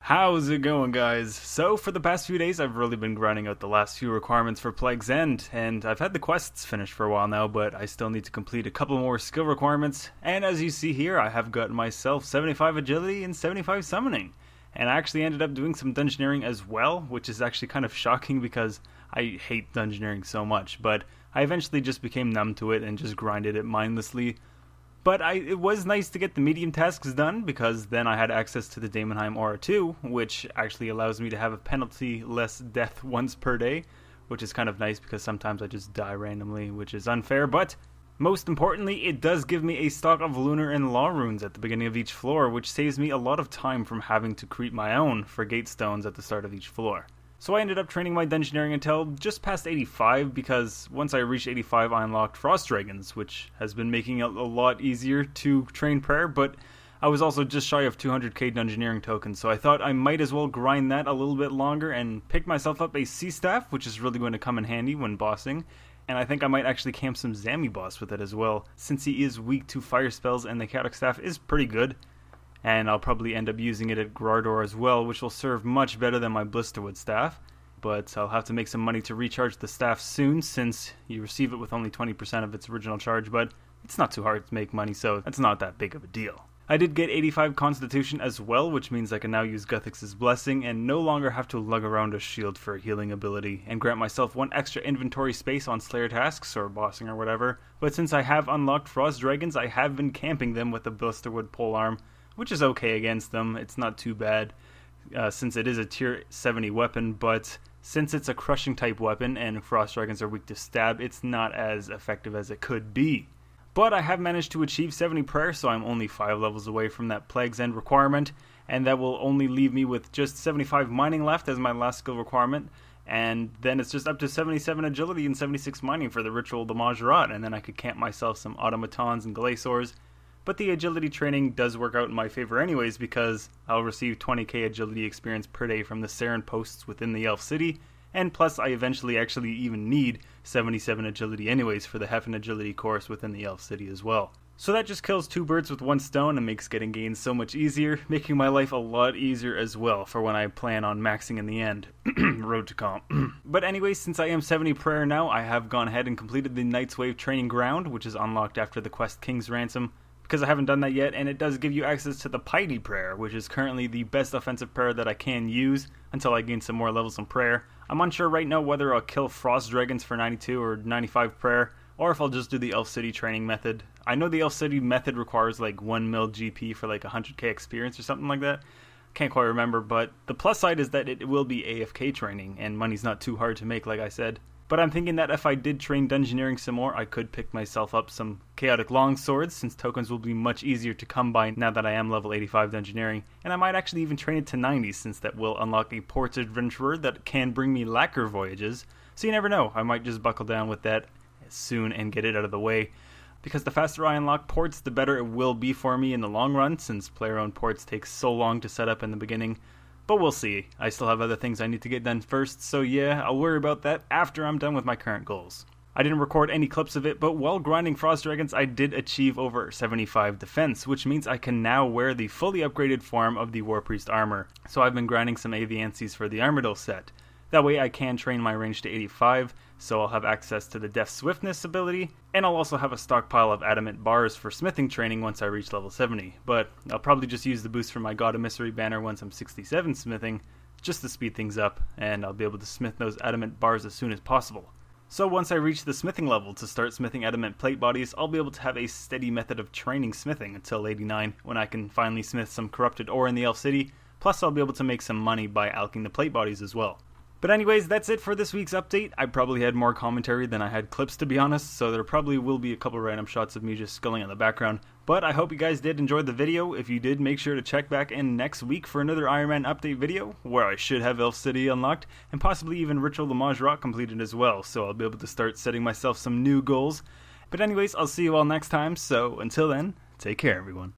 How's it going, guys? So for the past few days I've really been grinding out the last few requirements for Plague's End, and I've had the quests finished for a while now, but I still need to complete a couple more skill requirements, and as you see here I have gotten myself 75 agility and 75 summoning. And I actually ended up doing some dungeoneering as well, which is actually kind of shocking because I hate dungeoneering so much, but I eventually just became numb to it and just grinded it mindlessly. But it was nice to get the medium tasks done, because then I had access to the Daemonheim Aura 2, which actually allows me to have a penalty-less death once per day, which is kind of nice because sometimes I just die randomly, which is unfair, but most importantly, it does give me a stock of Lunar and Law runes at the beginning of each floor, which saves me a lot of time from having to create my own for gate stones at the start of each floor. So I ended up training my dungeoneering until just past 85, because once I reached 85 I unlocked Frost Dragons, which has been making it a lot easier to train prayer, but I was also just shy of 200k dungeoneering tokens, so I thought I might as well grind that a little bit longer and pick myself up a Sea Staff, which is really going to come in handy when bossing. And I think I might actually camp some Zami boss with it as well, since he is weak to fire spells and the Chaotic Staff is pretty good. And I'll probably end up using it at Grardor as well, which will serve much better than my Blisterwood staff. But I'll have to make some money to recharge the staff soon, since you receive it with only 20% of its original charge, but it's not too hard to make money, so it's not that big of a deal. I did get 85 Constitution as well, which means I can now use Guthix's Blessing and no longer have to lug around a shield for a healing ability, and grant myself one extra inventory space on Slayer tasks or bossing or whatever. But since I have unlocked Frost Dragons, I have been camping them with the Blisterwood polearm, which is okay against them. It's not too bad, since it is a tier 70 weapon, but since it's a crushing type weapon and Frost Dragons are weak to stab, it's not as effective as it could be. But I have managed to achieve 70 prayer, so I'm only 5 levels away from that Plague's End requirement, and that will only leave me with just 75 mining left as my last skill requirement, and then it's just up to 77 agility and 76 mining for the ritual the Mahjarrat, and then I could camp myself some automatons and glaciors. But the agility training does work out in my favor anyways, because I'll receive 20k agility experience per day from the Saren posts within the Elf City, and plus I eventually actually even need 77 agility anyways for the Heffen agility course within the Elf City as well. So that just kills 2 birds with 1 stone and makes getting gains so much easier, making my life a lot easier as well for when I plan on maxing in the end. Road to comp. But anyways, since I am 70 prayer now, I have gone ahead and completed the Night's Wave training ground, which is unlocked after the quest King's Ransom, because I haven't done that yet, and it does give you access to the Piety Prayer, which is currently the best offensive prayer that I can use until I gain some more levels in prayer. I'm unsure right now whether I'll kill Frost Dragons for 92 or 95 prayer, or if I'll just do the Elf City training method. I know the Elf City method requires like 1 mil GP for like 100k experience or something like that. Can't quite remember, but the plus side is that it will be AFK training, and money's not too hard to make, like I said. But I'm thinking that if I did train dungeoneering some more, I could pick myself up some chaotic longswords, since tokens will be much easier to come by now that I am level 85 dungeoneering, and I might actually even train it to 90, since that will unlock a Ports Adventurer that can bring me lacquer voyages. So you never know, I might just buckle down with that soon and get it out of the way, because the faster I unlock ports, the better it will be for me in the long run, since player-owned ports take so long to set up in the beginning. But we'll see. I still have other things I need to get done first, so yeah, I'll worry about that after I'm done with my current goals. I didn't record any clips of it, but while grinding Frost Dragons, I did achieve over 75 defense, which means I can now wear the fully upgraded form of the War Priest armor. So I've been grinding some Aviancies for the Armadillo set. That way I can train my range to 85, so I'll have access to the Death Swiftness ability, and I'll also have a stockpile of adamant bars for smithing training once I reach level 70, but I'll probably just use the boost for my God of Mystery banner once I'm 67 smithing, just to speed things up, and I'll be able to smith those adamant bars as soon as possible. So once I reach the smithing level to start smithing adamant plate bodies, I'll be able to have a steady method of training smithing until 89, when I can finally smith some corrupted ore in the Elf City, plus I'll be able to make some money by alching the plate bodies as well. But anyways, that's it for this week's update. I probably had more commentary than I had clips, to be honest, so there probably will be a couple random shots of me just sculling in the background. But I hope you guys did enjoy the video. If you did, make sure to check back in next week for another Ironman update video, where I should have Elf City unlocked, and possibly even Ritual the Mahjarrat completed as well, so I'll be able to start setting myself some new goals. But anyways, I'll see you all next time, so until then, take care everyone.